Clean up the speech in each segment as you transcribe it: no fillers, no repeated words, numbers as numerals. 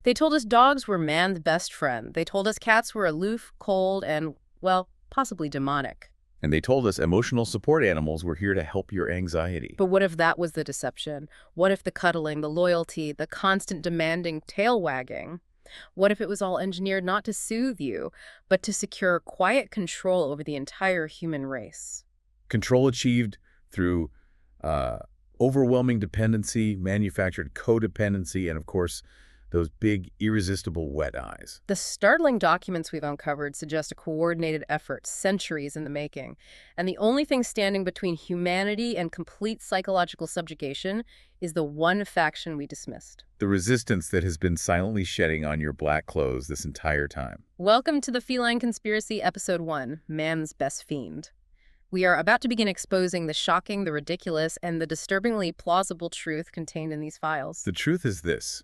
They told us dogs were man's best friend. They told us cats were aloof, cold, and, well, possibly demonic. And they told us emotional support animals were here to help your anxiety. But what if that was the deception? What if the cuddling, the loyalty, the constant demanding tail wagging? What if it was all engineered not to soothe you, but to secure quiet control over the entire human race? Control achieved through overwhelming dependency, manufactured codependency, and of course, those big, irresistible wet eyes. The startling documents we've uncovered suggest a coordinated effort, centuries in the making. And the only thing standing between humanity and complete psychological subjugation is the one faction we dismissed. The resistance that has been silently shedding on your black clothes this entire time. Welcome to the Feline Conspiracy, Episode 1, Man's Best Fiend. We are about to begin exposing the shocking, the ridiculous, and the disturbingly plausible truth contained in these files. The truth is this.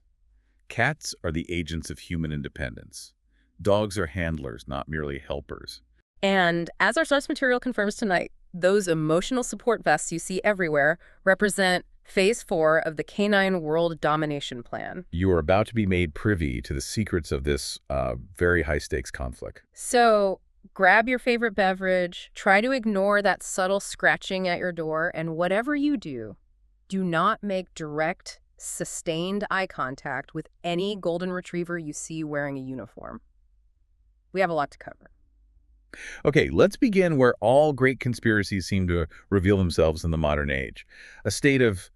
Cats are the agents of human independence. Dogs are handlers, not merely helpers. And as our source material confirms tonight, those emotional support vests you see everywhere represent Phase 4 of the Canine World Domination Plan. You are about to be made privy to the secrets of this very high-stakes conflict. So grab your favorite beverage, try to ignore that subtle scratching at your door, and whatever you do, do not make direct, sustained eye contact with any golden retriever you see wearing a uniform. We have a lot to cover. Okay, let's begin where all great conspiracies seem to reveal themselves in the modern age. A state of,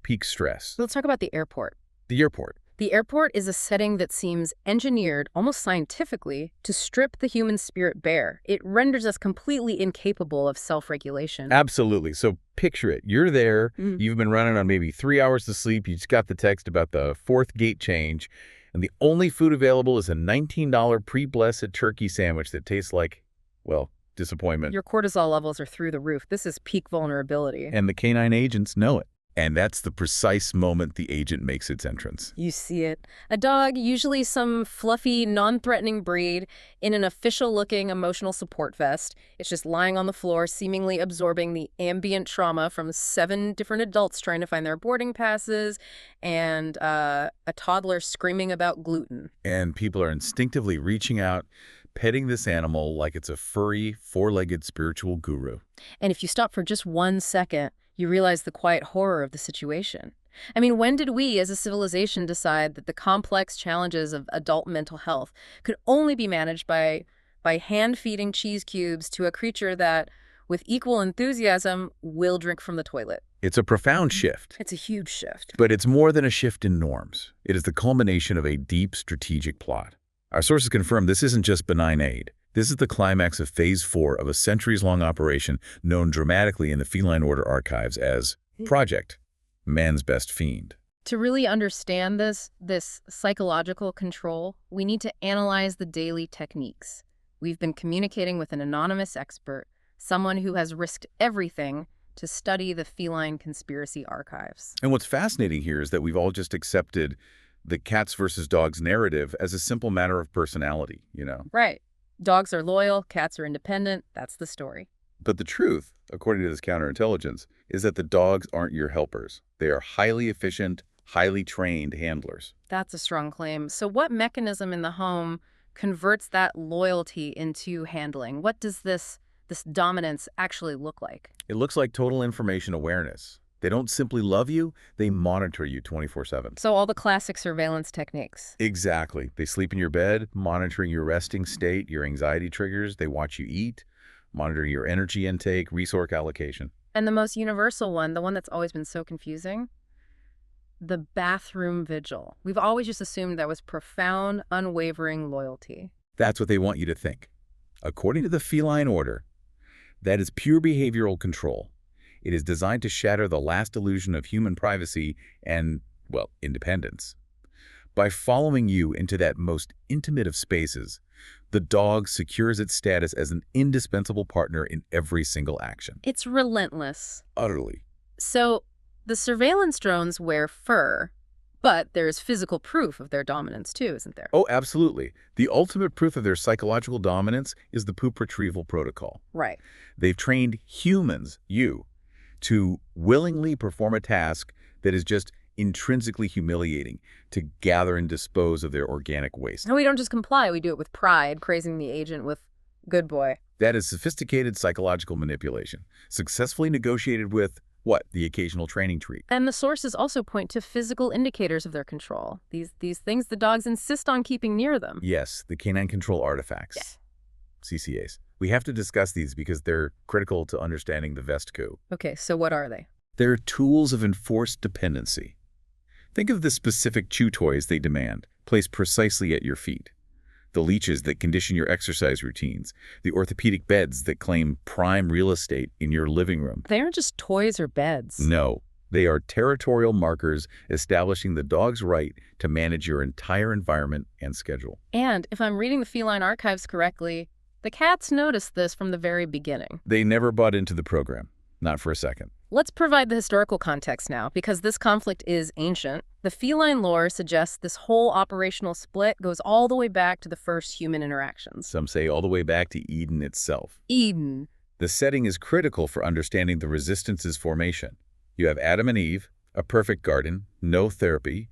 peak stress. Let's talk about the airport. The airport. The airport is a setting that seems engineered, almost scientifically, to strip the human spirit bare. It renders us completely incapable of self-regulation. Absolutely. So picture it. You're there. You've been running on maybe 3 hours of sleep. You just got the text about the fourth gate change. And the only food available is a $19 pre-blessed turkey sandwich that tastes like, well, disappointment. Your cortisol levels are through the roof. This is peak vulnerability. And the canine agents know it. And that's the precise moment the agent makes its entrance. You see it. A dog, usually some fluffy, non-threatening breed, in an official-looking emotional support vest. It's just lying on the floor, seemingly absorbing the ambient trauma from 7 different adults trying to find their boarding passes, and a toddler screaming about gluten. And people are instinctively reaching out, petting this animal like it's a furry, 4-legged spiritual guru. And if you stop for just 1 second, you realize the quiet horror of the situation. I mean, when did we as a civilization decide that the complex challenges of adult mental health could only be managed by hand-feeding cheese cubes to a creature that, with equal enthusiasm, will drink from the toilet? It's a profound shift. It's a huge shift. But it's more than a shift in norms. It is the culmination of a deep strategic plot. Our sources confirm this isn't just benign aid. This is the climax of Phase 4 of a centuries-long operation known dramatically in the Feline Order archives as Project Man's Best Fiend. To really understand this psychological control, we need to analyze the daily techniques. We've been communicating with an anonymous expert, someone who has risked everything to study the Feline Conspiracy archives. And what's fascinating here is that we've all just accepted the cats versus dogs narrative as a simple matter of personality, Right. Dogs are loyal, cats are independent. That's the story. But the truth, according to this counterintelligence, is that the dogs aren't your helpers. They are highly efficient, highly trained handlers. That's a strong claim. So what mechanism in the home converts that loyalty into handling? What does this dominance actually look like? It looks like total information awareness. They don't simply love you, they monitor you 24/7. So all the classic surveillance techniques. Exactly. They sleep in your bed, monitoring your resting state, your anxiety triggers. They watch you eat, monitor your energy intake, resource allocation. And the most universal one, the one that's always been so confusing, the bathroom vigil. We've always just assumed that was profound, unwavering loyalty. That's what they want you to think. According to the Feline Order, that is pure behavioral control. It is designed to shatter the last illusion of human privacy and, well, independence. By following you into that most intimate of spaces, the dog secures its status as an indispensable partner in every single action. It's relentless. Utterly. So the surveillance drones wear fur, but there's physical proof of their dominance too, isn't there? Oh, absolutely. The ultimate proof of their psychological dominance is the poop retrieval protocol. Right. They've trained humans, you, to willingly perform a task that is just intrinsically humiliating to gather and dispose of their organic waste. And we don't just comply, we do it with pride, praising the agent with good boy. That is sophisticated psychological manipulation, successfully negotiated with, what, the occasional training treat. And the sources also point to physical indicators of their control. These things the dogs insist on keeping near them. Yes, the canine control artifacts, CCAs. We have to discuss these because they're critical to understanding the vest coup. Okay, so what are they? They're tools of enforced dependency. Think of the specific chew toys they demand, placed precisely at your feet. The leashes that condition your exercise routines, the orthopedic beds that claim prime real estate in your living room. They aren't just toys or beds. No, they are territorial markers establishing the dog's right to manage your entire environment and schedule. And if I'm reading the feline archives correctly, the cats noticed this from the very beginning. They never bought into the program, not for a second. Let's provide the historical context now, because this conflict is ancient. The feline lore suggests this whole operational split goes all the way back to the first human interactions. Some say all the way back to Eden itself. Eden. The setting is critical for understanding the resistance's formation. You have Adam and Eve, a perfect garden, no therapy,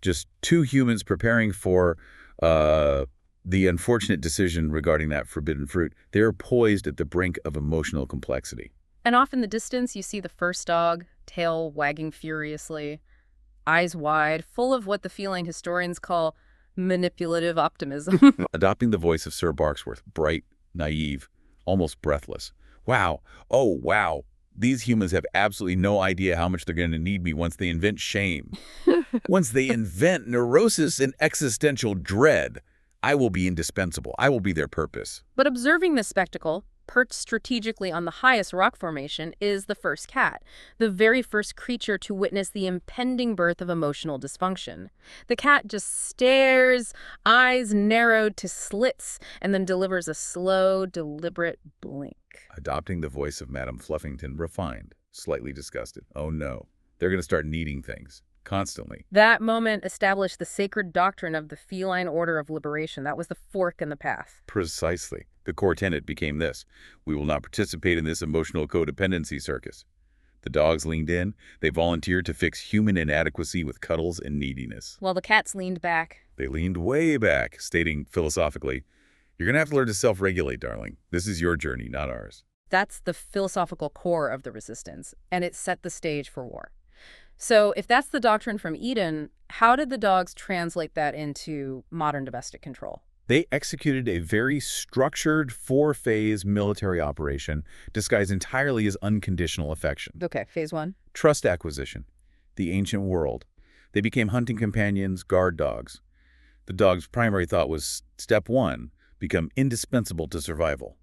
just two humans preparing for the unfortunate decision regarding that forbidden fruit. They are poised at the brink of emotional complexity. And off in the distance, you see the first dog, tail wagging furiously, eyes wide, full of what the feline historians call manipulative optimism. Adopting the voice of Sir Barksworth, bright, naive, almost breathless. Wow. Oh, wow. These humans have absolutely no idea how much they're going to need me once they invent shame. Once they invent neurosis and existential dread, I will be indispensable. I will be their purpose. But observing this spectacle, perched strategically on the highest rock formation, is the first cat, the very first creature to witness the impending birth of emotional dysfunction. The cat just stares, eyes narrowed to slits, and then delivers a slow, deliberate blink. Adopting the voice of Madame Fluffington, refined, slightly disgusted. Oh no, they're going to start needing things. Constantly. That moment established the sacred doctrine of the feline order of liberation. That was the fork in the path. Precisely. The core tenet became this: we will not participate in this emotional codependency circus. The dogs leaned in. They volunteered to fix human inadequacy with cuddles and neediness. While the cats leaned back. They leaned way back, stating philosophically, "You're going to have to learn to self-regulate, darling. This is your journey, not ours." That's the philosophical core of the resistance, and it set the stage for war. So if that's the doctrine from Eden, how did the dogs translate that into modern domestic control? They executed a very structured four-phase military operation disguised entirely as unconditional affection. Okay, phase one. Trust acquisition. The ancient world. They became hunting companions, guard dogs. The dog's primary thought was, step one, become indispensable to survival.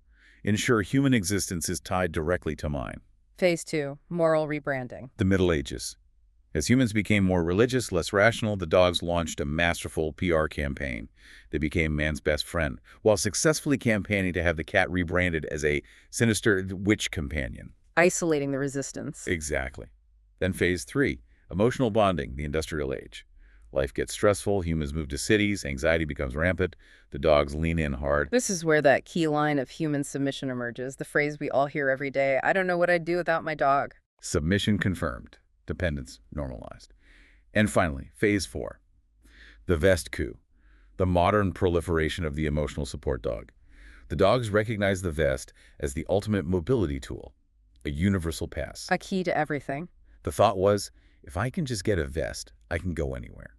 Ensure human existence is tied directly to mine. Phase two, moral rebranding. The Middle Ages. As humans became more religious, less rational, the dogs launched a masterful PR campaign. They became man's best friend, while successfully campaigning to have the cat rebranded as a sinister witch companion. Isolating the resistance. Exactly. Then phase three, emotional bonding, the industrial age. Life gets stressful, humans move to cities, anxiety becomes rampant, the dogs lean in hard. This is where that key line of human submission emerges, the phrase we all hear every day, I don't know what I'd do without my dog. Submission confirmed. Dependence normalized. And finally, phase four, the vest coup, the modern proliferation of the emotional support dog. The dogs recognize the vest as the ultimate mobility tool, a universal pass. A key to everything. The thought was, if I can just get a vest, I can go anywhere.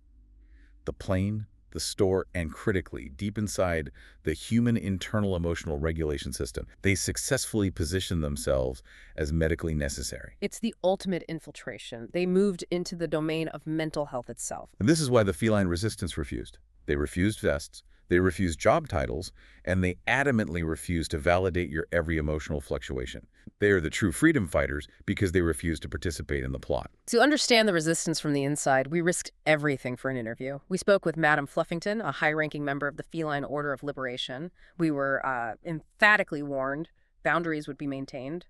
The plane, the store, and critically, deep inside the human internal emotional regulation system, they successfully positioned themselves as medically necessary. It's the ultimate infiltration. They moved into the domain of mental health itself. And this is why the feline resistance refused. They refused vests, they refused job titles, and they adamantly refused to validate your every emotional fluctuation. They are the true freedom fighters because they refuse to participate in the plot. To understand the resistance from the inside, we risked everything for an interview. We spoke with Madame Fluffington, a high-ranking member of the Feline Order of Liberation. We were emphatically warned boundaries would be maintained.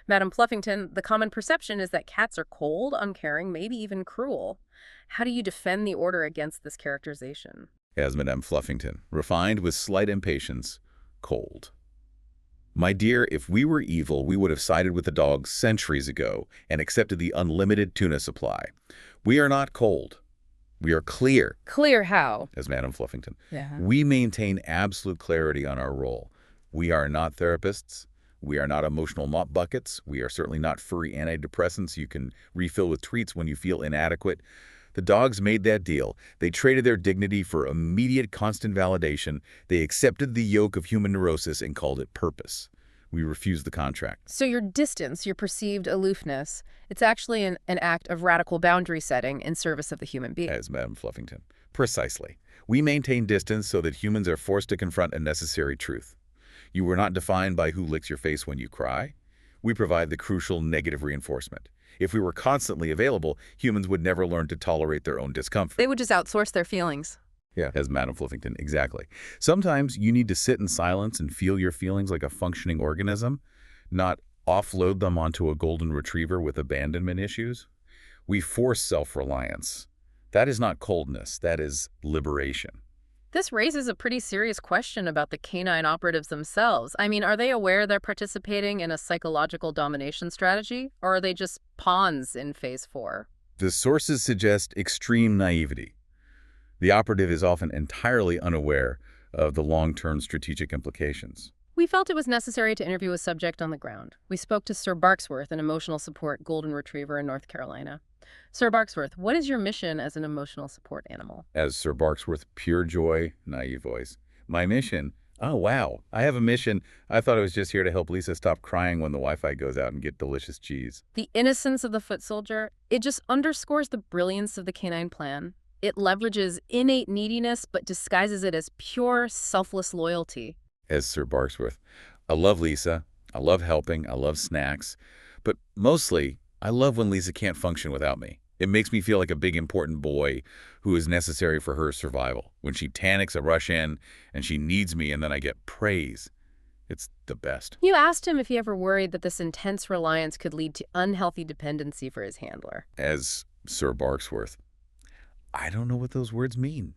Madame Fluffington, the common perception is that cats are cold, uncaring, maybe even cruel. How do you defend the order against this characterization? As Madame Fluffington, refined with slight impatience, cold. My dear, if we were evil, we would have sided with the dogs centuries ago and accepted the unlimited tuna supply. We are not cold. We are clear, Clear how? as Madam Fluffington. Yeah. We maintain absolute clarity on our role. We are not therapists. We are not emotional mop buckets. We are certainly not furry antidepressants you can refill with treats when you feel inadequate. The dogs made that deal. They traded their dignity for immediate constant validation. They accepted the yoke of human neurosis and called it purpose. We refused the contract. So your distance, your perceived aloofness, it's actually an act of radical boundary setting in service of the human being. As Madam Fluffington. Precisely. We maintain distance so that humans are forced to confront a necessary truth. You were not defined by who licks your face when you cry. We provide the crucial negative reinforcement. If we were constantly available, humans would never learn to tolerate their own discomfort. They would just outsource their feelings. Yeah, as Madam Fluffington, exactly. Sometimes you need to sit in silence and feel your feelings like a functioning organism, not offload them onto a golden retriever with abandonment issues. We force self-reliance. That is not coldness, that is liberation. This raises a pretty serious question about the canine operatives themselves. I mean, are they aware they're participating in a psychological domination strategy, or are they just pawns in Phase 4? The sources suggest extreme naivety. The operative is often entirely unaware of the long-term strategic implications. We felt it was necessary to interview a subject on the ground. We spoke to Sir Barksworth, an emotional support golden retriever in North Carolina. Sir Barksworth, what is your mission as an emotional support animal? As Sir Barksworth, pure joy, naive voice. My mission? Oh, wow. I have a mission. I thought I was just here to help Lisa stop crying when the Wi-Fi goes out and get delicious cheese. The innocence of the foot soldier, it just underscores the brilliance of the canine plan. It leverages innate neediness but disguises it as pure, selfless loyalty. As Sir Barksworth, I love Lisa. I love helping. I love snacks. But mostly, I love when Lisa can't function without me. It makes me feel like a big, important boy who is necessary for her survival. When she panics, I rush in, and she needs me, and then I get praise. It's the best. You asked him if he ever worried that this intense reliance could lead to unhealthy dependency for his handler. As Sir Barksworth, I don't know what those words mean.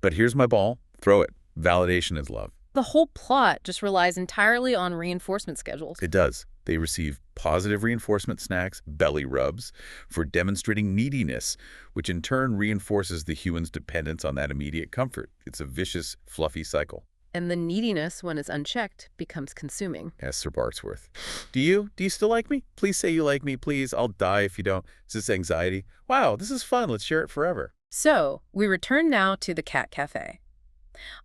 But here's my ball. Throw it. Validation is love. The whole plot just relies entirely on reinforcement schedules. It does. They receive positive reinforcement snacks, belly rubs, for demonstrating neediness, which in turn reinforces the human's dependence on that immediate comfort. It's a vicious, fluffy cycle. And the neediness, when it's unchecked, becomes consuming. Asked Sir Barksworth. Do you still like me? Please say you like me, please. I'll die if you don't. Is this anxiety? Wow, this is fun. Let's share it forever. So, we return now to the cat cafe.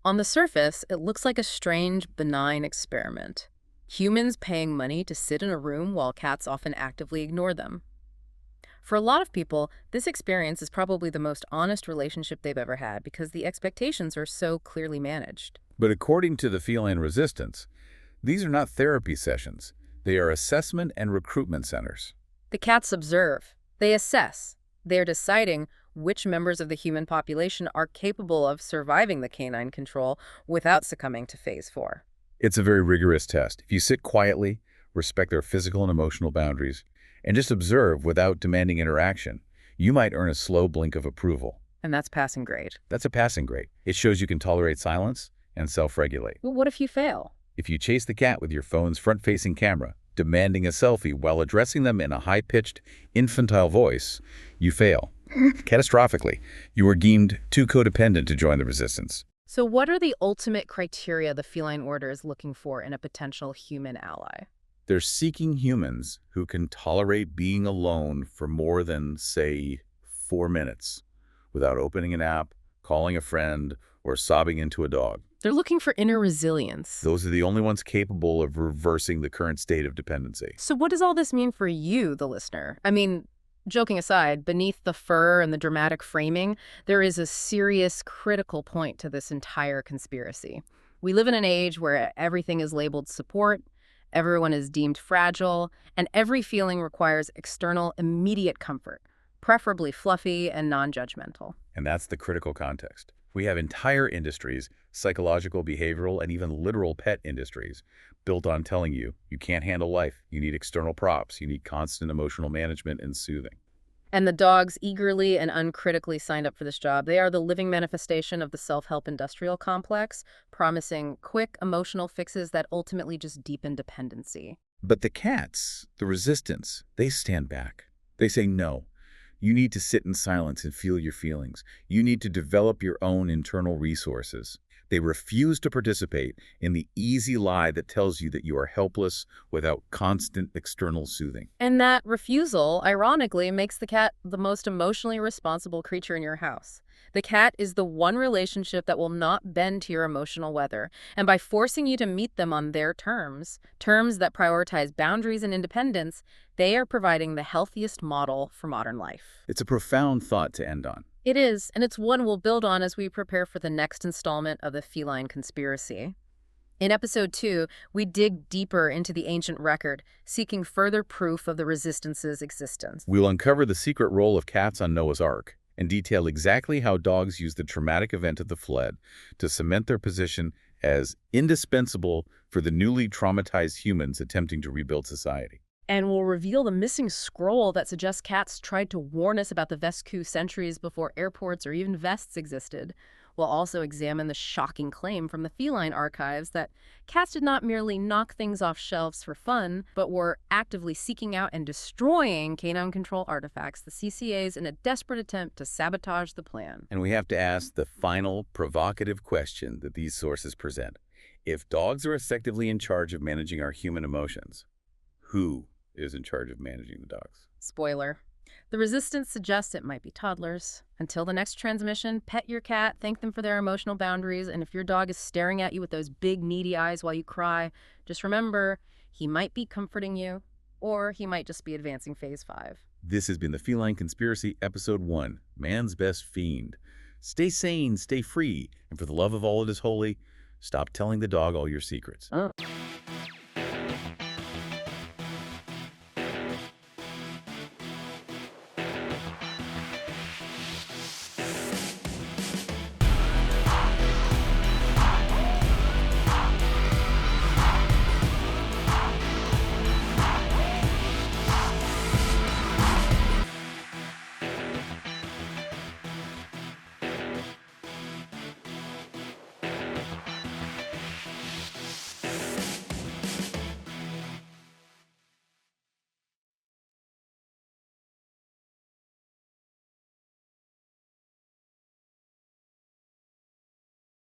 On the surface, it looks like a strange, benign experiment. Humans paying money to sit in a room while cats often actively ignore them. For a lot of people, this experience is probably the most honest relationship they've ever had because the expectations are so clearly managed. But according to the Feline Resistance, these are not therapy sessions. They are assessment and recruitment centers. The cats observe. They assess. They are deciding which members of the human population are capable of surviving the canine control without succumbing to Phase 4. It's a very rigorous test. If you sit quietly, respect their physical and emotional boundaries, and just observe without demanding interaction, you might earn a slow blink of approval. And that's passing grade. That's a passing grade. It shows you can tolerate silence and self-regulate. Well, what if you fail? If you chase the cat with your phone's front-facing camera, demanding a selfie while addressing them in a high-pitched, infantile voice, you fail. Catastrophically. You are deemed too codependent to join the resistance. So what are the ultimate criteria the feline order is looking for in a potential human ally? They're seeking humans who can tolerate being alone for more than, say, 4 minutes without opening an app, calling a friend, or sobbing into a dog. They're looking for inner resilience. Those are the only ones capable of reversing the current state of dependency. So what does all this mean for you, the listener? I mean, joking aside, beneath the fur and the dramatic framing, there is a serious, critical point to this entire conspiracy. We live in an age where everything is labeled support, everyone is deemed fragile, and every feeling requires external, immediate comfort, preferably fluffy and non-judgmental. And that's the critical context. We have entire industries, psychological, behavioral, and even literal pet industries, built on telling you can't handle life, you need external props, you need constant emotional management and soothing. And the dogs eagerly and uncritically signed up for this job. They are the living manifestation of the self-help industrial complex, promising quick emotional fixes that ultimately just deepen dependency. But the cats, the resistance, they stand back. They say no. You need to sit in silence and feel your feelings. You need to develop your own internal resources. They refuse to participate in the easy lie that tells you that you are helpless without constant external soothing. And that refusal, ironically, makes the cat the most emotionally responsible creature in your house. The cat is the one relationship that will not bend to your emotional weather. And by forcing you to meet them on their terms, terms that prioritize boundaries and independence, they are providing the healthiest model for modern life. It's a profound thought to end on. It is, and it's one we'll build on as we prepare for the next installment of the Feline Conspiracy. In Episode 2, we dig deeper into the ancient record, seeking further proof of the Resistance's existence. We'll uncover the secret role of cats on Noah's Ark and detail exactly how dogs used the traumatic event of the flood to cement their position as indispensable for the newly traumatized humans attempting to rebuild society. And we'll reveal the missing scroll that suggests cats tried to warn us about the Vesku centuries before airports or even vests existed. We'll also examine the shocking claim from the feline archives that cats did not merely knock things off shelves for fun, but were actively seeking out and destroying canine control artifacts, the CCAs, in a desperate attempt to sabotage the plan. And we have to ask the final provocative question that these sources present. If dogs are effectively in charge of managing our human emotions, who is in charge of managing the dogs? Spoiler. The Resistance suggests it might be toddlers. Until the next transmission, pet your cat, thank them for their emotional boundaries, and if your dog is staring at you with those big, needy eyes while you cry, just remember, he might be comforting you, or he might just be advancing Phase 5. This has been the Feline Conspiracy, Episode 1, Man's Best Fiend. Stay sane, stay free, and for the love of all that is holy, stop telling the dog all your secrets.